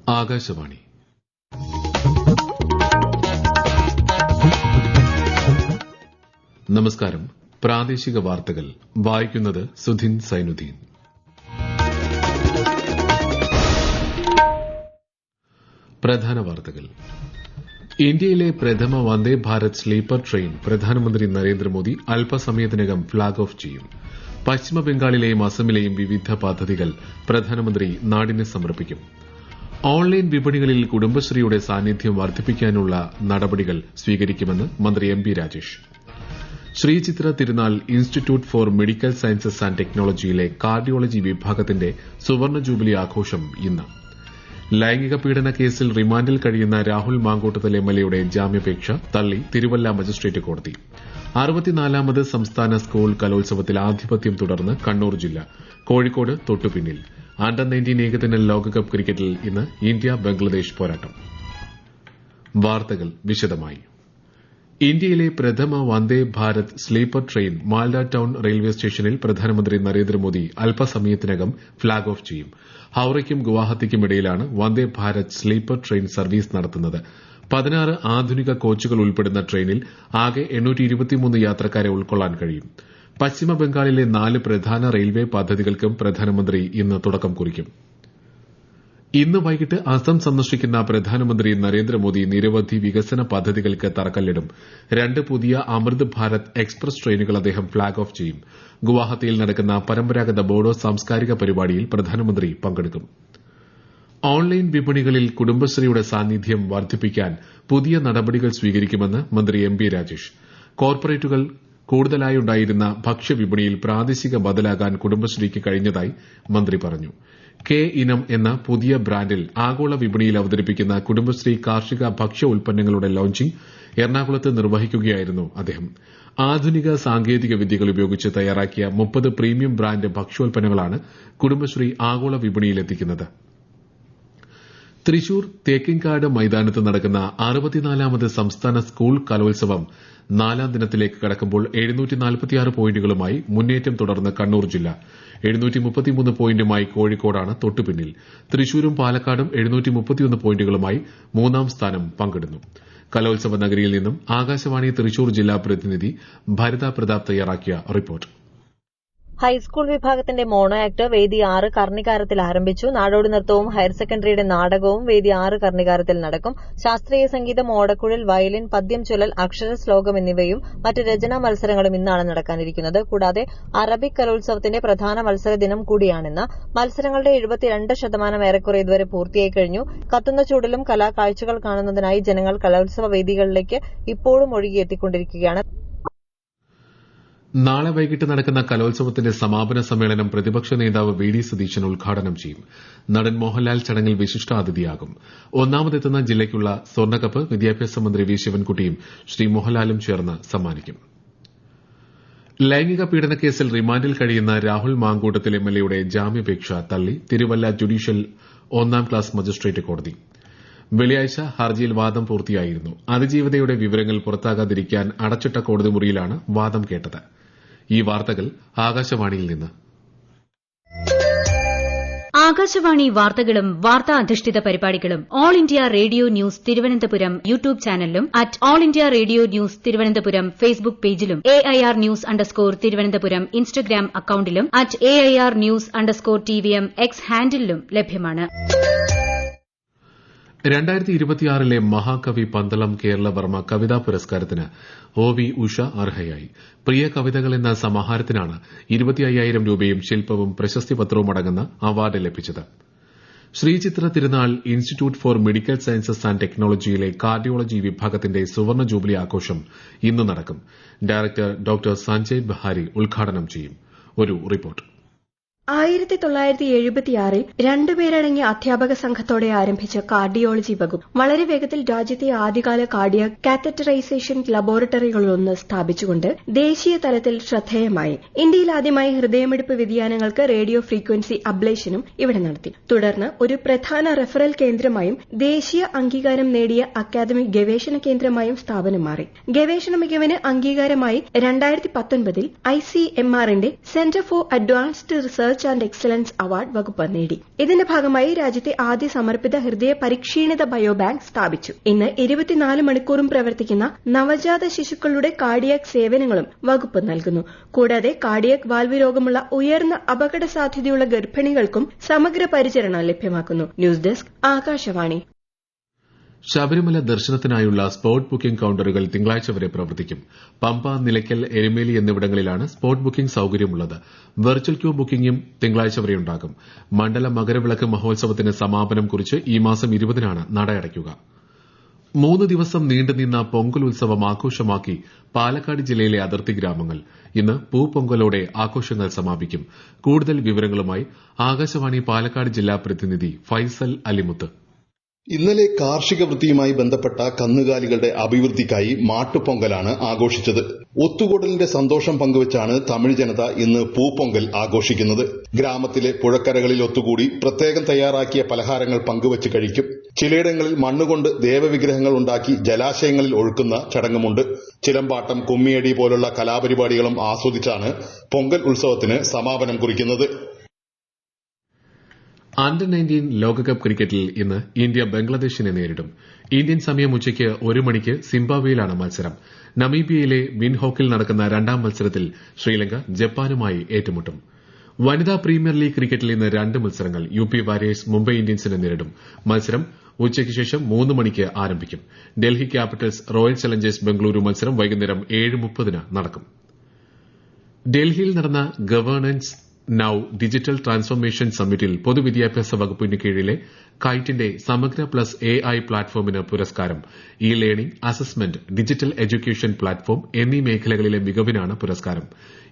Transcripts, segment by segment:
ആകാശവാണി. നമസ്കാരം. പ്രാദേശിക വാർത്തകൾ വായിക്കുന്നത് സുധിൻ സൈനുദ്ദീൻ. പ്രധാന വാർത്തകൾ. ഇന്ത്യയിലെ പ്രഥമ വന്ദേ ഭാരത് സ്ലീപ്പർ ട്രെയിൻ പ്രധാനമന്ത്രി നരേന്ദ്രമോദി അല്പസമയത്തിനകം ഫ്ളാഗ് ഓഫ് ചെയ്യും. പശ്ചിമബംഗാളിലെയും അസമിലെയും വിവിധ പദ്ധതികൾ പ്രധാനമന്ത്രി നാടിന് സമർപ്പിക്കും. ഓൺലൈൻ വിപണികളിൽ കുടുംബശ്രീയുടെ സാന്നിധ്യം വർദ്ധിപ്പിക്കാനുള്ള നടപടികൾ സ്വീകരിക്കുമെന്ന് മന്ത്രി M P Rajesh. Sreechitra Thirunal institute for medical sciences and ടെക്നോളജിയിലെ കാർഡിയോളജി വിഭാഗത്തിന്റെ സുവർണ്ണ ജൂബിലി ആഘോഷം ഇന്ന്. ലൈംഗിക പീഡന കേസിൽ റിമാൻഡിൽ കഴിയുന്ന രാഹുൽ മാങ്കൂട്ടത്തിൽ എംഎൽഎയുടെ ജാമ്യാപേക്ഷ തള്ളി തിരുവല്ല മജിസ്ട്രേറ്റ് കോടതി. 64ാമത് സംസ്ഥാന സ്കൂൾ കലോത്സവത്തിൽ ആധിപത്യം തുടർന്ന് കണ്ണൂർ ജില്ല. കോഴിക്കോട് തൊട്ടുപിന്നിൽ. അണ്ടർ 19 ഏകദിന ലോകകപ്പ് ക്രിക്കറ്റിൽ ഇന്ന് ഇന്ത്യ ബംഗ്ലാദേശ് പോരാട്ടം. വാർത്തകൾ വിശദമായി. ഇന്ത്യയിലെ പ്രഥമ Vande Bharat sleeper train Malda town railway സ്റ്റേഷനിൽ പ്രധാനമന്ത്രി നരേന്ദ്രമോദി അല്പസമയത്തിനകം ഫ്ളാഗ് ഓഫ് ചെയ്യും. ഹൌറയ്ക്കും ഗുവാഹത്തിക്കുമിടയിലാണ് Vande Bharat sleeper train service നടത്തുന്നത്. 16 ആധുനിക കോച്ചുകൾ ഉൾപ്പെടുന്ന ട്രെയിനിൽ ആകെ 823 യാത്രക്കാരെ ഉൾക്കൊള്ളാൻ കഴിയും. പശ്ചിമബംഗാളിലെ 4 പ്രധാന റെയിൽവേ പദ്ധതികൾക്കും പ്രധാനമന്ത്രി ഇന്ന് തുടക്കം കുറിക്കും. ഇന്ന് വൈകിട്ട് അസം സന്ദർശിക്കുന്ന പ്രധാനമന്ത്രി നരേന്ദ്രമോദി നിരവധി വികസന പദ്ധതികൾക്ക് തറക്കല്ലിടും. 2 പുതിയ അമൃത് ഭാരത് എക്സ്പ്രസ് ട്രെയിനുകൾ അദ്ദേഹം ഫ്ളാഗ് ഓഫ് ചെയ്യും. ഗുവാഹത്തിയിൽ നടക്കുന്ന പരമ്പരാഗത ബോഡോ സാംസ്കാരിക പരിപാടിയിൽ പ്രധാനമന്ത്രി പങ്കെടുക്കും. ഓൺലൈൻ വിപണികളിൽ കുടുംബശ്രീയുടെ സാന്നിധ്യം വർദ്ധിപ്പിക്കാൻ പുതിയ നടപടികൾ സ്വീകരിക്കുമെന്ന് മന്ത്രി എം പി രാജേഷ്. കോർപ്പറേറ്റുകൾ കൂടുതലായുണ്ടായിരുന്ന ഭക്ഷ്യവിപണിയിൽ പ്രാദേശിക ബദലാകാൻ കുടുംബശ്രീക്ക് കഴിഞ്ഞതായി മന്ത്രി പറഞ്ഞു. കെ ഇനം എന്ന പുതിയ ബ്രാൻഡിൽ ആഗോള വിപണിയിൽ അവതരിപ്പിക്കുന്ന കുടുംബശ്രീ കാർഷിക ഭക്ഷ്യ ഉൽപ്പന്നങ്ങളുടെ ലോഞ്ചിംഗ് എറണാകുളത്ത് നിർവഹിക്കുകയായിരുന്നു അദ്ദേഹം. ആധുനിക സാങ്കേതിക വിദ്യകൾ ഉപയോഗിച്ച് തയ്യാറാക്കിയ 30 പ്രീമിയം ബ്രാൻഡ് ഭക്ഷ്യോൽപ്പന്നങ്ങളാണ് കുടുംബശ്രീ ആഗോള വിപണിയിലെത്തിക്കുന്നത്. തൃശൂർ തേക്കിൻകാട് മൈതാനത്ത് നടക്കുന്ന 64ാമത് സംസ്ഥാന സ്കൂൾ കലോത്സവം 4ാം ദിനത്തിലേക്ക് കടക്കുമ്പോൾ 746 പോയിന്റുകളുമായി മുന്നേറ്റം തുടർന്ന് കണ്ണൂർ ജില്ല. 733 പോയിന്റുമായി കോഴിക്കോടാണ് തൊട്ടുപിന്നിൽ. തൃശൂരും പാലക്കാടും 731 പോയിന്റുകളുമായി 3ാം സ്ഥാനം പങ്കിടുന്നു. കലോത്സവ നഗരിയിൽ നിന്നും ആകാശവാണി തൃശൂർ ജില്ലാ പ്രതിനിധി ഭരിത പ്രതാപ് തയ്യാറാക്കിയ റിപ്പോർട്ട്. ഹൈസ്കൂൾ വിഭാഗത്തിന്റെ മോണോ ആക്ട് വേദി 6 കർണികാരത്തിൽ ആരംഭിച്ചു. നാടോടി നൃത്തവും ഹയർ സെക്കൻഡറിയുടെ നാടകവും വേദി 6 കർണികാരത്തിൽ നടക്കും. ശാസ്ത്രീയ സംഗീതം, ഓടക്കുഴൽ, വയലിൻ, പദ്യം ചൊല്ലൽ, അക്ഷര ശ്ലോകം എന്നിവയും മറ്റ് രചനാ മത്സരങ്ങളും ഇന്നാണ് നടക്കാനിരിക്കുന്നത്. കൂടാതെ അറബിക് കലോത്സവത്തിന്റെ പ്രധാന മത്സര ദിനം കൂടിയാണിന്ന്. മത്സരങ്ങളുടെ 72% ഏറെക്കുറെ ഇതുവരെ പൂർത്തിയായി കഴിഞ്ഞു. കത്തുന്ന ചൂടിലും കലാകാഴ്ചകൾ കാണുന്നതിനായി ജനങ്ങൾ കലോത്സവ വേദികളിലേക്ക് ഇപ്പോഴും ഒഴുകിയെത്തിക്കൊണ്ടിരിക്കുകയാണ്. നാളെ വൈകിട്ട് നടക്കുന്ന കലോത്സവത്തിന്റെ സമാപന സമ്മേളനം പ്രതിപക്ഷ നേതാവ് വി ഡി സതീശൻ ഉദ്ഘാടനം ചെയ്യും. നടൻ മോഹൻലാൽ ചടങ്ങിൽ വിശിഷ്ടാതിഥിയാകും. ഒന്നാമതെത്തുന്ന ജില്ലയ്ക്കുള്ള സ്വർണ്ണക്കപ്പ് വിദ്യാഭ്യാസ മന്ത്രി വി ശിവൻകുട്ടിയും ശ്രീ മോഹൻലാലും ചേർന്ന് സമ്മാനിക്കും. ലൈംഗിക പീഡനക്കേസിൽ റിമാൻഡിൽ കഴിയുന്ന രാഹുൽ മാങ്കൂട്ടത്തിൽ എംഎൽഎയുടെ ജാമ്യാപേക്ഷ തള്ളി തിരുവല്ല ജുഡീഷ്യൽ 1ാം ക്ലാസ് മജിസ്ട്രേറ്റ് കോടതി. വെള്ളിയാഴ്ച ഹർജിയിൽ വാദം പൂർത്തിയായിരുന്നു. അതിജീവിതയുടെ വിവരങ്ങൾ പുറത്താകാതിരിക്കാൻ അടച്ചിട്ട കോടതി മുറിയിലാണ് വാദം കേട്ടത്. ഈ വാർത്തകൾ ആകാശവാണിയിൽ നിന്ന്. ആകാശവാണി വാർത്തകളും വാർത്താ അധിഷ്ഠിത പരിപാടികളും all India radio news Thiruvananthapuram YouTube ചാനലിലും at all India radio news Thiruvananthapuram Facebook പേജിലും AIR ന്യൂസ് _ തിരുവനന്തപുരം ഇൻസ്റ്റഗ്രാം അക്കൌണ്ടിലും at AIR news _ TVM X ഹാൻഡിലും ലഭ്യമാണ്. 2026 മഹാകവി പന്തളം കേരളവർമ്മ കവിതാ പുരസ്കാരത്തിന് OV ഉഷ അർഹയായി. പ്രിയ കവിതകൾ എന്ന സമാഹാരത്തിനാണ് 25,000 രൂപയും ശില്പവും പ്രശസ്തിപത്രവും അടങ്ങുന്ന അവാർഡ് ലഭിച്ചത്. Sreechitra Thirunal institute for medical sciences and ടെക്നോളജിയിലെ കാർഡിയോളജി വിഭാഗത്തിന്റെ സുവർണ്ണ ജൂബിലി ആഘോഷം ഇന്ന് നടക്കും. ഡയറക്ടർ ഡോക്ടർ സഞ്ജയ് ബഹാരി ഉദ്ഘാടനം ചെയ്യും. ഒരു റിപ്പോർട്ട്. 1976-ൽ 2 പേരടങ്ങിയ അധ്യാപക സംഘത്തോടെ ആരംഭിച്ച കാർഡിയോളജി വകുപ്പ് വളരെ വേഗത്തിൽ രാജ്യത്തെ ആദ്യകാല കാർഡിയാക് കാത്തറ്ററൈസേഷൻ ലബോറട്ടറികളൊന്ന് സ്ഥാപിച്ചുകൊണ്ട് ദേശീയ തലത്തിൽ ശ്രദ്ധേയമായി. ഇന്ത്യയിൽ ആദ്യമായി ഹൃദയമിടിപ്പ് വ്യതിയാനങ്ങൾക്ക് റേഡിയോ ഫ്രീക്വൻസി അബ്ലേഷനും ഇവിടെ നടത്തി. തുടർന്ന് ഒരു പ്രധാന റെഫറൽ കേന്ദ്രമായും ദേശീയ അംഗീകാരം നേടിയ അക്കാദമിക് ഗവേഷണ കേന്ദ്രമായും സ്ഥാപനം മാറി. ഗവേഷണ മികവിന് അംഗീകാരമായി 2019-ൽ ICMR-ന്റെ centre for advanced research research and excellence award വകുപ്പ് നേടി. ഇതിന്റെ ഭാഗമായി രാജ്യത്തെ ആദ്യ സമർപ്പിത ഹൃദയ പരിക്ഷീണിത ബയോബാങ്ക് സ്ഥാപിച്ചു. ഇന്ന് 24 മണിക്കൂറും പ്രവർത്തിക്കുന്ന നവജാത ശിശുക്കളുടെ കാർഡിയാക് സേവനങ്ങളും വകുപ്പ് നൽകുന്നു. കൂടാതെ കാർഡിയാക് വാൽവ് രോഗമുള്ള ഉയർന്ന അപകട സാധ്യതയുള്ള ഗർഭിണികൾക്കും സമഗ്ര പരിചരണം ലഭ്യമാക്കുന്നു. ന്യൂസ് ഡെസ്ക് ആകാശവാണി. ശബരിമല ദർശനത്തിനായുള്ള സ്പോട്ട് ബുക്കിംഗ് കൌണ്ടറുകൾ തിങ്കളാഴ്ച വരെ പ്രവർത്തിക്കും. പമ്പ, നിലയ്ക്കൽ, എരുമേലി എന്നിവിടങ്ങളിലാണ് സ്പോട്ട് ബുക്കിംഗ് സൌകര്യമുള്ളത്. വെർച്വൽ ക്യൂ ബുക്കിംഗും തിങ്കളാഴ്ച വരെ ഉണ്ടാകും. മണ്ഡല മകരവിളക്ക് മഹോത്സവത്തിന് സമാപനം കുറിച്ച് ഈ മാസം 20-നാണ് നട അടയ്ക്കുക. 3 ദിവസം നീണ്ടുനിന്ന പൊങ്കൽ ഉത്സവം ആഘോഷമാക്കി പാലക്കാട് ജില്ലയിലെ അതിർത്തി ഗ്രാമങ്ങൾ. ഇന്ന് പൂപ്പൊങ്കലോടെ ആഘോഷങ്ങൾ സമാപിക്കും. കൂടുതൽ വിവരങ്ങളുമായി ആകാശവാണി പാലക്കാട് ജില്ലാ പ്രതിനിധി ഫൈസൽ അലിമുത്ത്. ഇന്നലെ കാർഷിക വൃത്തിയുമായി ബന്ധപ്പെട്ട കന്നുകാലികളുടെ അഭിവൃദ്ധിക്കായി മാട്ടുപൊങ്കലാണ് ആഘോഷിച്ചത്. ഒത്തുകൂടലിന്റെ സന്തോഷം പങ്കുവച്ചാണ് തമിഴ് ജനത ഇന്ന് പൂപ്പൊങ്കൽ ആഘോഷിക്കുന്നത്. ഗ്രാമത്തിലെ പുഴക്കരകളിൽ ഒത്തുകൂടി പ്രത്യേകം തയ്യാറാക്കിയ പലഹാരങ്ങൾ പങ്കുവച്ച് കഴിക്കും. ചിലയിടങ്ങളിൽ മണ്ണുകൊണ്ട് ദേവവിഗ്രഹങ്ങൾ ഉണ്ടാക്കി ജലാശയങ്ങളിൽ ഒഴുക്കുന്ന ചടങ്ങുമുണ്ട്. ചിലമ്പാട്ടം, കുമ്മിയടി പോലുള്ള കലാപരിപാടികളും ആസ്വദിച്ചാണ് പൊങ്കൽ ഉത്സവത്തിന് സമാപനം കുറിക്കുന്നത്. അണ്ടർ-19 ലോകകപ്പ് ക്രിക്കറ്റിൽ ഇന്ന് ഇന്ത്യ ബംഗ്ലാദേശിനെ നേരിടും. ഇന്ത്യൻ സമയം ഉച്ചയ്ക്ക് 1 മണിക്ക് സിംബാബ്വേയിലാണ് മത്സരം. നമീബിയയിലെ വിൻഹോക്കിൽ നടക്കുന്ന രണ്ടാം മത്സരത്തിൽ ശ്രീലങ്ക ജപ്പാനുമായി ഏറ്റുമുട്ടും. വനിതാ പ്രീമിയർ ലീഗ് ക്രിക്കറ്റിൽ ഇന്ന് 2 മത്സരങ്ങൾ. യുപി വാരിയേഴ്സ് മുംബൈ ഇന്ത്യൻസിനെ നേരിടും. മത്സരം ഉച്ചയ്ക്ക് ശേഷം 3 മണിക്ക് ആരംഭിക്കും. Delhi Capitals royal Challengers Bengaluru മത്സരം വൈകുന്നേരം 7:30-ന് നടക്കും. ഡൽഹിയിൽ നടന്ന ഗവേണൻസ് നൌ ഡിജിറ്റൽ ട്രാൻസ്ഫോർമേഷൻ സമ്മിറ്റിൽ പൊതുവിദ്യാഭ്യാസ വകുപ്പിന് കീഴിലെ കൈറ്റിന്റെ സമഗ്ര പ്ലസ് AI പ്ലാറ്റ്ഫോമിന് പുരസ്കാരം. E learning, assessment, digital education platform എന്നീ മേഖലകളിലെ മികവിനാണ് പുരസ്കാരം.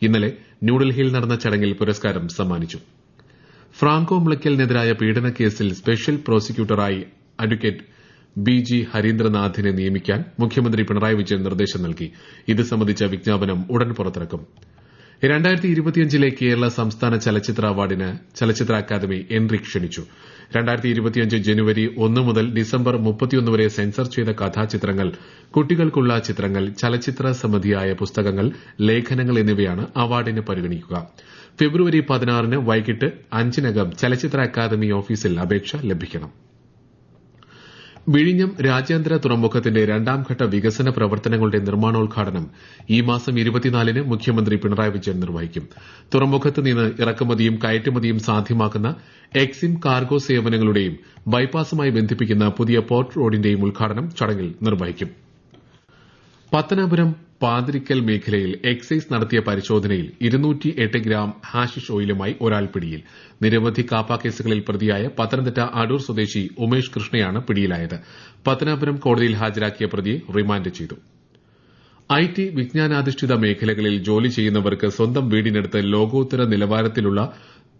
ഇന്നലെ ന്യൂഡൽഹിയിൽ നടന്ന ചടങ്ങിൽ പുരസ്കാരം സമ്മാനിച്ചു. ഫ്രാങ്കോ മുളയ്ക്കലിനെതിരായ പീഡനക്കേസിൽ സ്പെഷ്യൽ പ്രോസിക്യൂട്ടറായി അഡ്വക്കേറ്റ് BG ഹരീന്ദ്രനാഥിനെ നിയമിക്കാൻ മുഖ്യമന്ത്രി പിണറായി വിജയൻ നിർദ്ദേശം നൽകി. ഇത് സംബന്ധിച്ച വിജ്ഞാപനം ഉടൻ പുറത്തിറക്കും. 2025 കേരള സംസ്ഥാന ചലച്ചിത്ര അവാർഡിന് ചലച്ചിത്ര അക്കാദമി എൻട്രി ക്ഷണിച്ചു. 2025 ജനുവരി 1 മുതൽ ഡിസംബർ 31 വരെ സെൻസർ ചെയ്ത കഥാചിത്രങ്ങൾ, കുട്ടികൾക്കുള്ള ചിത്രങ്ങൾ, ചലച്ചിത്ര സംബന്ധിയായ പുസ്തകങ്ങൾ, ലേഖനങ്ങൾ എന്നിവയാണ് അവാർഡിന് പരിഗണിക്കുക. ഫെബ്രുവരി 16-ന് വൈകിട്ട് 5-നകം ചലച്ചിത്ര അക്കാദമി ഓഫീസിൽ അപേക്ഷ ലഭിക്കണം. വിഴിഞ്ഞം രാജ്യാന്തര തുറമുഖത്തിന്റെ 2ാംഘട്ട വികസന പ്രവർത്തനങ്ങളുടെ നിർമ്മാണോദ്ഘാടനം ഈ മാസം 24-ന് മുഖ്യമന്ത്രി പിണറായി വിജയൻ നിർവഹിക്കും. തുറമുഖത്ത് നിന്ന് ഇറക്കുമതിയും കയറ്റുമതിയും സാധ്യമാക്കുന്ന എക്സിം കാർഗോ സേവനങ്ങളുടെയും ബൈപ്പാസുമായി ബന്ധിപ്പിക്കുന്ന പുതിയ പോർട്ട് റോഡിന്റെയും ഉദ്ഘാടനം ചടങ്ങിൽ നിർവഹിക്കും. പത്തനാപുരം പാതിരിക്കൽ മേഖലയിൽ എക്സൈസ് നടത്തിയ പരിശോധനയിൽ 208 ഗ്രാം ഹാഷിഷ് ഓയിലുമായി ഒരാൾ പിടിയിൽ. നിരവധി കാപ്പ കേസുകളിൽ പ്രതിയായ പത്തനംതിട്ട അടൂർ സ്വദേശി ഉമേഷ് കൃഷ്ണയാണ് പിടിയിലായത്. പത്തനാപുരം കോടതിയിൽ ഹാജരാക്കിയ പ്രതിയെ റിമാൻഡ് ചെയ്തു. IT വിജ്ഞാനാധിഷ്ഠിത മേഖലകളിൽ ജോലി ചെയ്യുന്നവർക്ക് സ്വന്തം വീടിനടുത്ത് ലോകോത്തര നിലവാരത്തിലുള്ള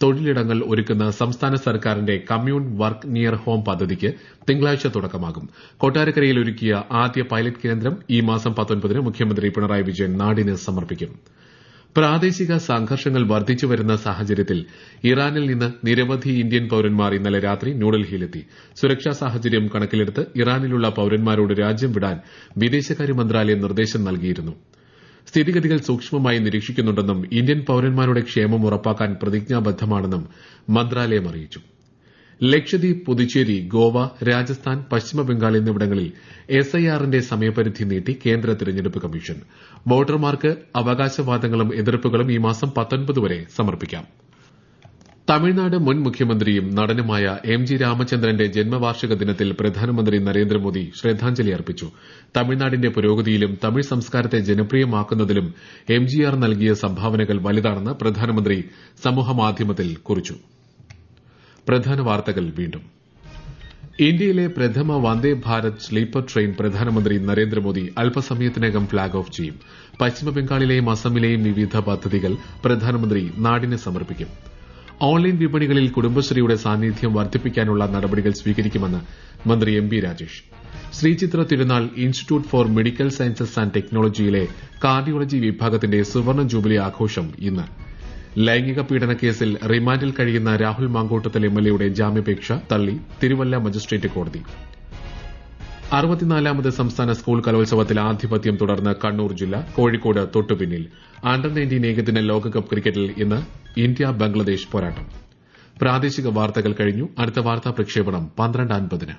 തൊഴിലിടങ്ങൾ ഒരുക്കുന്ന സംസ്ഥാന സർക്കാരിന്റെ കമ്മ്യൂൺ വർക്ക് നിയർ ഹോം പദ്ധതിക്ക് തിങ്കളാഴ്ച തുടക്കമാകും. കൊട്ടാരക്കരയിൽ ഒരുക്കിയ ആദ്യ പൈലറ്റ് കേന്ദ്രം ഈ മാസം 19-ന് മുഖ്യമന്ത്രി പിണറായി വിജയൻ നാടിന് സമർപ്പിക്കും. പ്രാദേശിക സംഘർഷങ്ങൾ വർദ്ധിച്ചുവരുന്ന സാഹചര്യത്തിൽ ഇറാനിൽ നിന്ന് നിരവധി ഇന്ത്യൻ പൌരന്മാർ ഇന്നലെ രാത്രി ന്യൂഡൽഹിയിലെത്തി. സുരക്ഷാ സാഹചര്യം കണക്കിലെടുത്ത് ഇറാനിലുള്ള പൌരന്മാരോട് രാജ്യം വിടാൻ വിദേശകാര്യ മന്ത്രാലയം നിർദ്ദേശം നൽകിയിരുന്നു. സ്ഥിതിഗതികൾ സൂക്ഷ്മമായി നിരീക്ഷിക്കുന്നുണ്ടെന്നും ഇന്ത്യൻ പൌരന്മാരുടെ ക്ഷേമം ഉറപ്പാക്കാൻ പ്രതിജ്ഞാബദ്ധമാണെന്നും മന്ത്രാലയം അറിയിച്ചു. ലക്ഷദ്വീപ്, പുതുച്ചേരി, ഗോവ, രാജസ്ഥാൻ, പശ്ചിമബംഗാൾ എന്നിവിടങ്ങളിൽ SIRന്റെ സമയപരിധി നീട്ടി കേന്ദ്ര തെരഞ്ഞെടുപ്പ് കമ്മീഷൻ. വോട്ടർമാർക്ക് അവകാശവാദങ്ങളും എതിർപ്പുകളും ഈ മാസം 19 വരെ സമർപ്പിക്കാം. തമിഴ്നാട് മുൻ മുഖ്യമന്ത്രിയും നടനുമായ MG രാമചന്ദ്രന്റെ ജന്മവാർഷിക ദിനത്തിൽ പ്രധാനമന്ത്രി നരേന്ദ്രമോദി ശ്രദ്ധാഞ്ജലി അർപ്പിച്ചു. തമിഴ്നാടിന്റെ പുരോഗതിയിലും തമിഴ് സംസ്കാരത്തെ ജനപ്രിയമാക്കുന്നതിലും MGR നൽകിയ സംഭാവനകൾ വലുതാണെന്ന് പ്രധാനമന്ത്രി സമൂഹമാധ്യമത്തിൽ കുറിച്ചു. പ്രധാന വാർത്തകൾ വീണ്ടും. ഇന്ത്യയിലെ പ്രഥമ വന്ദേ ഭാരത് സ്ലീപ്പർ ട്രെയിൻ പ്രധാനമന്ത്രി നരേന്ദ്രമോദി അല്പസമയത്തിനകം ഫ്ളാഗ് ഓഫ് ചെയ്യും. പശ്ചിമബംഗാളിലെയും അസമിലെയും വിവിധ പദ്ധതികൾ പ്രധാനമന്ത്രി നാടിന് സമർപ്പിക്കും. ഓൺലൈൻ വിപണികളിൽ കുടുംബശ്രീയുടെ സാന്നിധ്യം വർദ്ധിപ്പിക്കാനുള്ള നടപടികൾ സ്വീകരിക്കുമെന്ന് മന്ത്രി MB Rajesh. Sreechitra Thirunal institute for medical sciences and ടെക്നോളജിയിലെ കാർഡിയോളജി വിഭാഗത്തിന്റെ സുവർണ്ണ ജൂബിലി ആഘോഷം ഇന്ന്. ലൈംഗിക പീഡന കേസിൽ റിമാൻഡിൽ കഴിയുന്ന രാഹുൽ മാങ്കൂട്ടത്തിൽ MLAയുടെ ജാമ്യാപേക്ഷ തള്ളി തിരുവല്ല മജിസ്ട്രേറ്റ് കോടതി. 64ാമത് സംസ്ഥാന സ്കൂൾ കലോത്സവത്തിൽ ആധിപത്യം തുടർന്ന് കണ്ണൂർ ജില്ല കോഴിക്കോട് തൊട്ടുപിന്നിൽ അണ്ടർ 19 ഏകദിന ലോകകപ്പ് ക്രിക്കറ്റിൽ ഇന്ന് ഇന്ത്യ ബംഗ്ലാദേശ് പോരാട്ടം. പ്രാദേശിക വാർത്തകൾ കഴിഞ്ഞു. അടുത്ത വാർത്താ പ്രക്ഷേപണം 12:50.